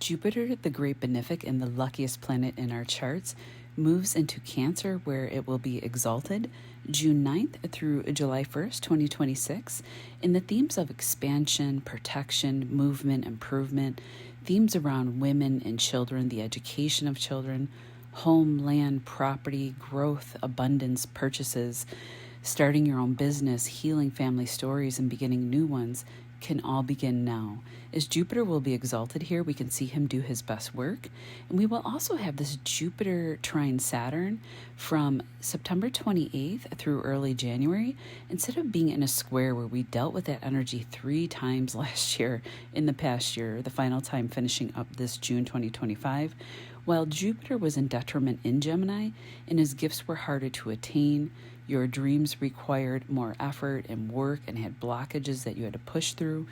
Jupiter, the great benefic and the luckiest planet in our charts, moves into Cancer where it will be exalted June 9th through July 1st, 2026, in the themes of expansion, protection, movement, improvement, themes around women and children, the education of children, home, land, property, growth, abundance, purchases, starting your own business, healing family stories, and beginning new ones can all begin now. As Jupiter will be exalted here, we can see him do his best work. And we will also have this Jupiter trine Saturn from September 28th through early January. Instead of being in a square where we dealt with that energy 3 times last year in the past year, the final time finishing up this June 2025, while Jupiter was in detriment in Gemini and his gifts were harder to attain, your dreams required more effort and work and had blockages that you had to push through.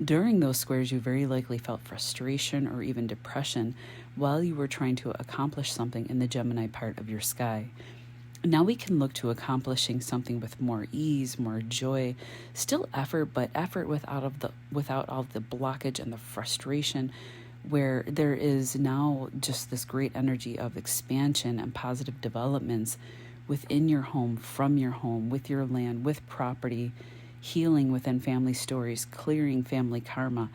During those squares, you very likely felt frustration or even depression while you were trying to accomplish something in the Gemini part of your sky. Now we can look to accomplishing something with more ease, more joy, still effort, but effort without all of the blockage and the frustration, where there is now just this great energy of expansion and positive developments within your home, from your home, with your land, with property, healing within family stories, clearing family karma,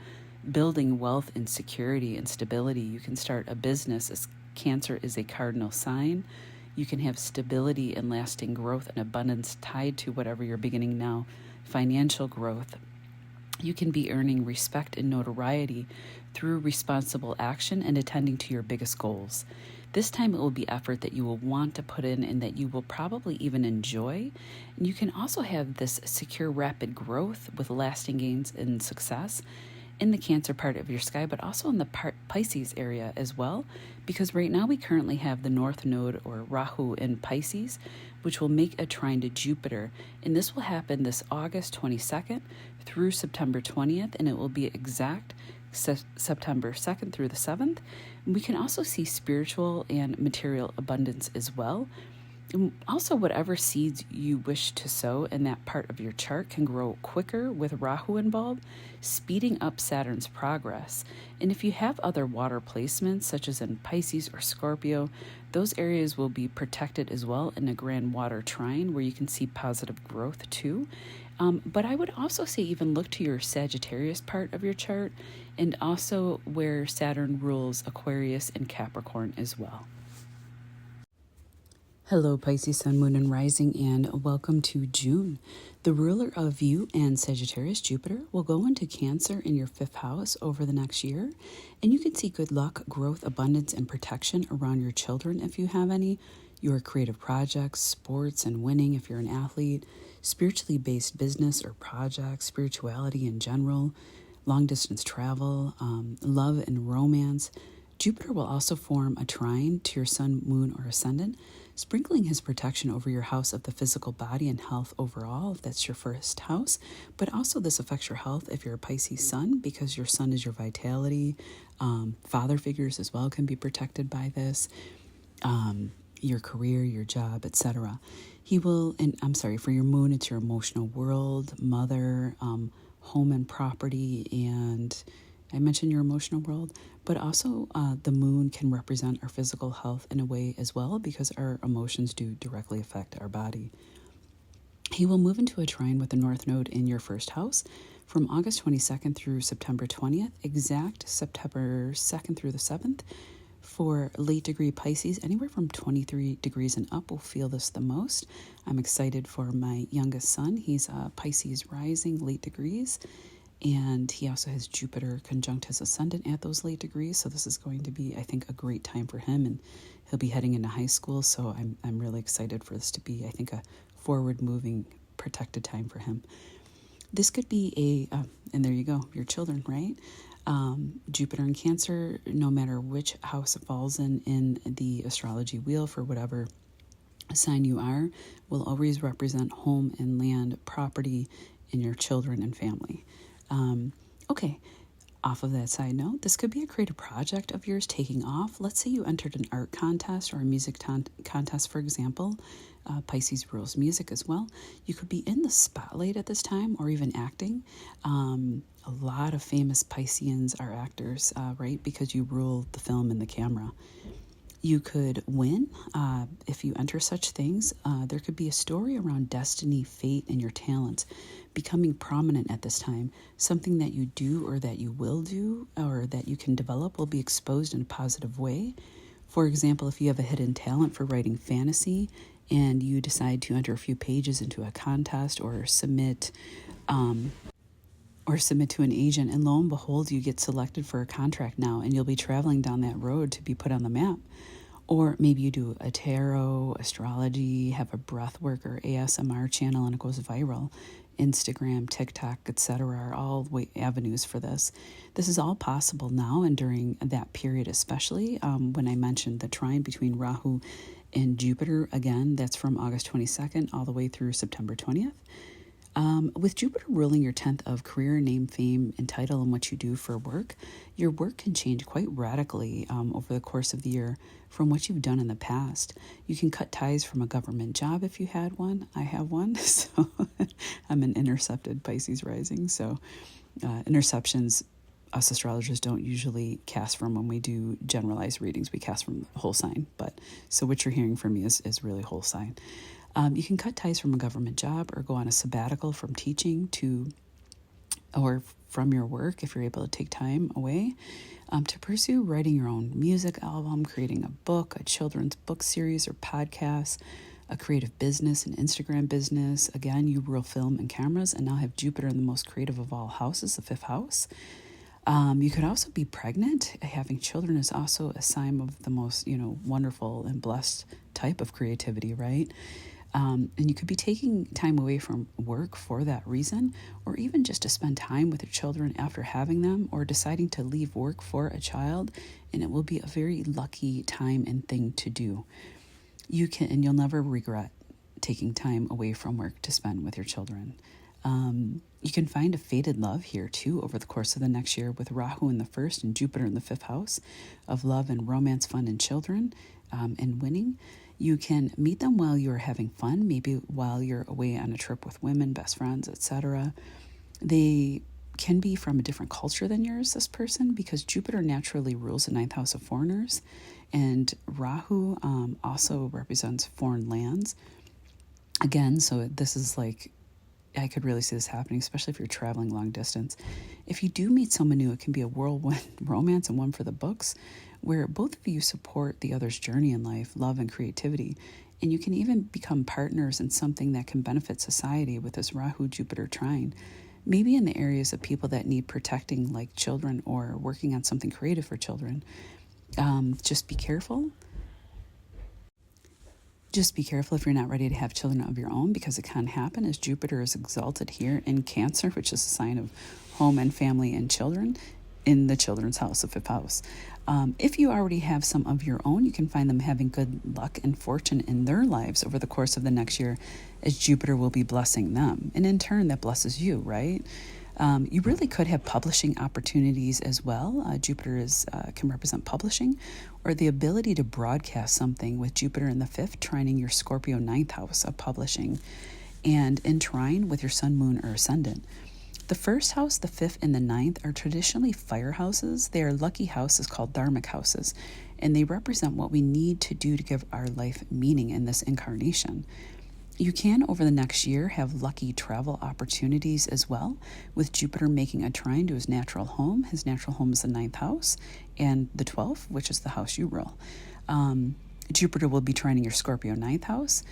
building wealth and security and stability. You can start a business as Cancer is a cardinal sign. You can have stability and lasting growth and abundance tied to whatever you're beginning now, financial growth. You can be earning respect and notoriety through responsible action and attending to your biggest goals. This time it will be effort that you will want to put in and that you will probably even enjoy. And you can also have this secure, rapid growth with lasting gains and success in the Cancer part of your sky, but also in the Pisces area as well, because right now we currently have the North Node or Rahu in Pisces, which will make a trine to Jupiter. And this will happen this August 22nd through September 20th, and it will be exact September 2nd through the 7th. And we can also see spiritual and material abundance as well. And also, whatever seeds you wish to sow in that part of your chart can grow quicker with Rahu involved, speeding up Saturn's progress. And if you have other water placements, such as in Pisces or Scorpio, those areas will be protected as well in a grand water trine where you can see positive growth too. But I would also say even look to your Sagittarius part of your chart and also where Saturn rules Aquarius and Capricorn as well. Hello, Pisces, Sun, Moon, and Rising, and welcome to June. The ruler of you and Sagittarius, Jupiter, will go into Cancer in your 5th house over the next year, and you can see good luck, growth, abundance, and protection around your children if you have any, your creative projects, sports, and winning if you're an athlete, spiritually based business or projects, spirituality in general, long-distance travel, love and romance. Jupiter will also form a trine to your sun, moon, or ascendant, sprinkling his protection over your house of the physical body and health overall, if that's your 1st house. But also this affects your health if you're a Pisces sun, because your sun is your vitality. Father figures as well can be protected by this. Your career, your job, etc. He will, and I'm sorry, for your moon, it's your emotional world, mother, home and property, and I mentioned your emotional world, but also the moon can represent our physical health in a way as well, because our emotions do directly affect our body. He will move into a trine with the North Node in your 1st house from August 22nd through September 20th, exact September 2nd through the 7th. For late degree Pisces, anywhere from 23 degrees and up will feel this the most. I'm excited for my youngest son. He's Pisces rising, late degrees. And he also has Jupiter conjunct his ascendant at those late degrees. So this is going to be, I think, a great time for him. And he'll be heading into high school. So I'm really excited for this to be, I think, a forward-moving, protected time for him. This could be and there you go, your children, right? Jupiter in Cancer, no matter which house it falls in the astrology wheel for whatever sign you are, will always represent home and land, property, and your children and family. Okay, off of that side note, this could be a creative project of yours taking off. Let's say you entered an art contest or a music contest, for example. Pisces rules music as well. You could be in the spotlight at this time or even acting. A lot of famous Pisceans are actors, right? Because you rule the film and the camera. You could win if you enter such things. There could be a story around destiny, fate, and your talents becoming prominent at this time. Something that you do or that you will do or that you can develop will be exposed in a positive way. For example, if you have a hidden talent for writing fantasy and you decide to enter a few pages into a contest or submit to an agent, and lo and behold, you get selected for a contract now, and you'll be traveling down that road to be put on the map. Or maybe you do a tarot, astrology, have a breathwork or ASMR channel, and it goes viral. Instagram, TikTok, etc. are all avenues for this. This is all possible now and during that period, especially when I mentioned the trine between Rahu and Jupiter. Again, that's from August 22nd all the way through September 20th. With Jupiter ruling your 10th of career, name, fame, and title, and what you do for work, your work can change quite radically over the course of the year from what you've done in the past. You can cut ties from a government job if you had one. I have one, so I'm an intercepted Pisces rising. So interceptions, us astrologers don't usually cast from when we do generalized readings. We cast from the whole sign. But so what you're hearing from me is really whole sign. You can cut ties from a government job or go on a sabbatical from teaching or from your work if you're able to take time away to pursue writing your own music album, creating a book, a children's book series or podcast, a creative business, an Instagram business. Again, you rule film and cameras and now have Jupiter in the most creative of all houses, the 5th house. You could also be pregnant. Having children is also a sign of the most, wonderful and blessed type of creativity, right? And you could be taking time away from work for that reason, or even just to spend time with your children after having them, or deciding to leave work for a child, and it will be a very lucky time and thing to do. And you'll never regret taking time away from work to spend with your children. You can find a fated love here too over the course of the next year with Rahu in the 1st and Jupiter in the 5th house of love and romance, fun and children, and winning. You can meet them while you're having fun, maybe while you're away on a trip with women, best friends, etc. They can be from a different culture than yours, this person, because Jupiter naturally rules the 9th house of foreigners, and Rahu also represents foreign lands. Again, so this is like, I could really see this happening, especially if you're traveling long distance. If you do meet someone new, it can be a whirlwind romance and one for the books, where both of you support the other's journey in life, love and creativity. And you can even become partners in something that can benefit society with this Rahu-Jupiter trine. Maybe in the areas of people that need protecting, like children, or working on something creative for children. Just be careful. Just be careful if you're not ready to have children of your own, because it can happen as Jupiter is exalted here in Cancer, which is a sign of home and family and children, in the children's house, the 5th house. If you already have some of your own, you can find them having good luck and fortune in their lives over the course of the next year, as Jupiter will be blessing them. And in turn, that blesses you, right? You really could have publishing opportunities as well. Jupiter can represent publishing, or the ability to broadcast something with Jupiter in the 5th, trining your Scorpio 9th house of publishing, and in trine with your sun, moon, or ascendant. The 1st house, the 5th, and the 9th are traditionally fire houses. They are lucky houses called dharmic houses, and they represent what we need to do to give our life meaning in this incarnation. You can, over the next year, have lucky travel opportunities as well, with Jupiter making a trine to his natural home. His natural home is the 9th house, and the 12th, which is the house you rule. Jupiter will be trining your Scorpio 9th house,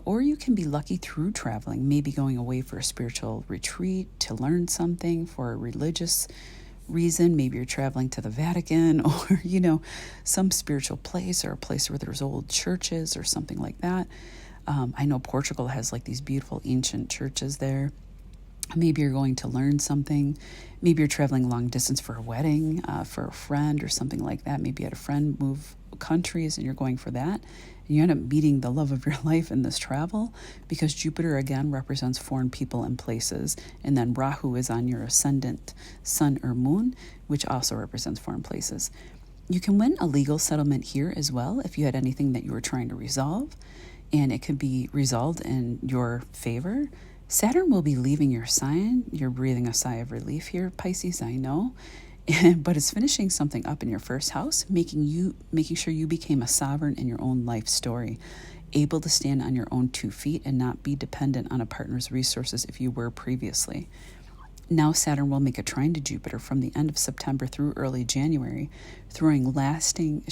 or you can be lucky through traveling, maybe going away for a spiritual retreat to learn something for a religious reason. Maybe you're traveling to the Vatican or, some spiritual place, or a place where there's old churches or something like that. I know Portugal has like these beautiful ancient churches there. Maybe you're going to learn something. Maybe you're traveling long distance for a wedding, for a friend or something like that. Maybe you had a friend move countries and you're going for that. And you end up meeting the love of your life in this travel, because Jupiter again represents foreign people and places. And then Rahu is on your ascendant sun or moon, which also represents foreign places. You can win a legal settlement here as well if you had anything that you were trying to resolve. and it could be resolved in your favor. Saturn will be leaving your sign. You're breathing a sigh of relief here, Pisces, I know. But it's finishing something up in your first house, making sure you became a sovereign in your own life story, able to stand on your own 2 feet and not be dependent on a partner's resources if you were previously. Now Saturn will make a trine to Jupiter from the end of September through early January, showing lasting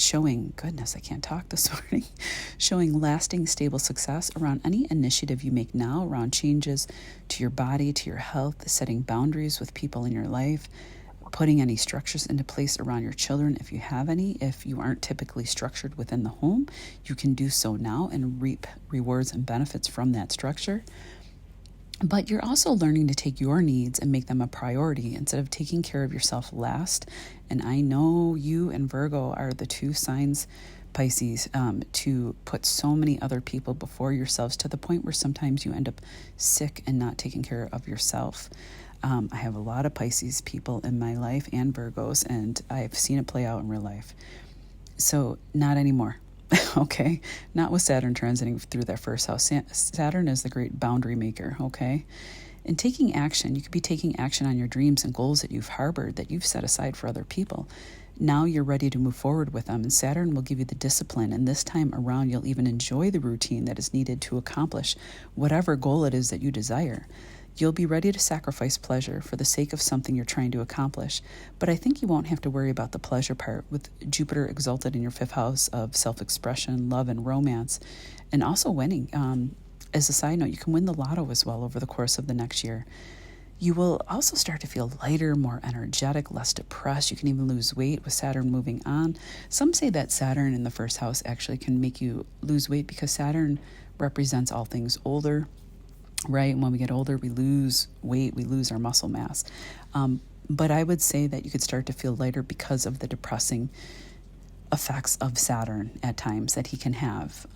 stable success around any initiative you make now around changes to your body, to your health, setting boundaries with people in your life, putting any structures into place around your children if you have any. If you aren't typically structured within the home, you can do so now and reap rewards and benefits from that structure. But you're also learning to take your needs and make them a priority instead of taking care of yourself last. And I know you and Virgo are the 2 signs, Pisces, to put so many other people before yourselves to the point where sometimes you end up sick and not taking care of yourself. I have a lot of Pisces people in my life and Virgos, and I've seen it play out in real life. So not anymore. Okay, not with Saturn transiting through their first house. Saturn is the great boundary maker, okay? And taking action, you could be taking action on your dreams and goals that you've harbored, that you've set aside for other people. Now you're ready to move forward with them, and Saturn will give you the discipline, and this time around you'll even enjoy the routine that is needed to accomplish whatever goal it is that you desire. You'll be ready to sacrifice pleasure for the sake of something you're trying to accomplish. But I think you won't have to worry about the pleasure part with Jupiter exalted in your 5th house of self-expression, love, and romance, and also winning. As a side note, you can win the lotto as well over the course of the next year. You will also start to feel lighter, more energetic, less depressed. You can even lose weight with Saturn moving on. Some say that Saturn in the 1st house actually can make you lose weight because Saturn represents all things older. Right? And when we get older, we lose weight, we lose our muscle mass. But I would say that you could start to feel lighter because of the effects of Saturn at times that he can have.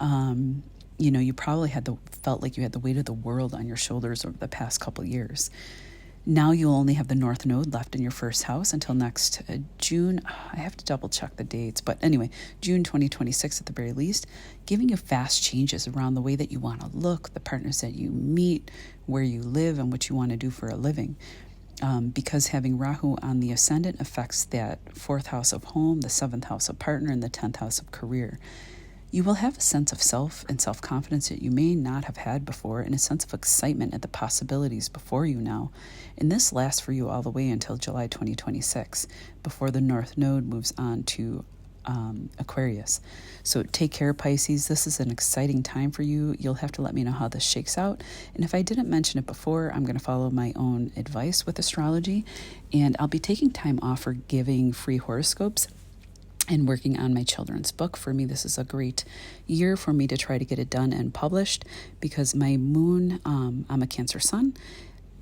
You probably felt like you had the weight of the world on your shoulders over the past couple years. Now you'll only have the North Node left in your 1st house until next June. I have to double check the dates, but anyway, June 2026 at the very least, giving you fast changes around the way that you want to look, the partners that you meet, where you live, and what you want to do for a living. Because having Rahu on the ascendant affects that 4th house of home, the 7th house of partner, and the 10th house of career. You will have a sense of self and self-confidence that you may not have had before, and a sense of excitement at the possibilities before you now. And this lasts for you all the way until July 2026, before the North Node moves on to Aquarius. So take care, Pisces. This is an exciting time for you. You'll have to let me know how this shakes out. And if I didn't mention it before, I'm going to follow my own advice with astrology, and I'll be taking time off for giving free horoscopes and working on my children's book. For me, this is a great year for me to try to get it done and published because my moon, I'm a Cancer sun.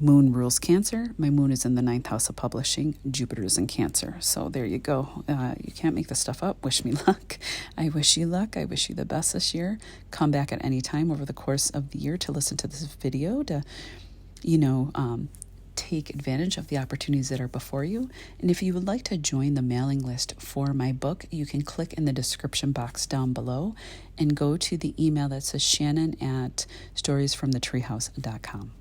Moon rules Cancer. My moon is in the 9th house of publishing. Jupiter is in Cancer. So there you go. You can't make this stuff up. Wish me luck. I wish you luck. I wish you the best this year. Come back at any time over the course of the year to listen to this video to, take advantage of the opportunities that are before you. And if you would like to join the mailing list for my book, you can click in the description box down below and go to the email that says Shannon@storiesfromthetreehouse.com.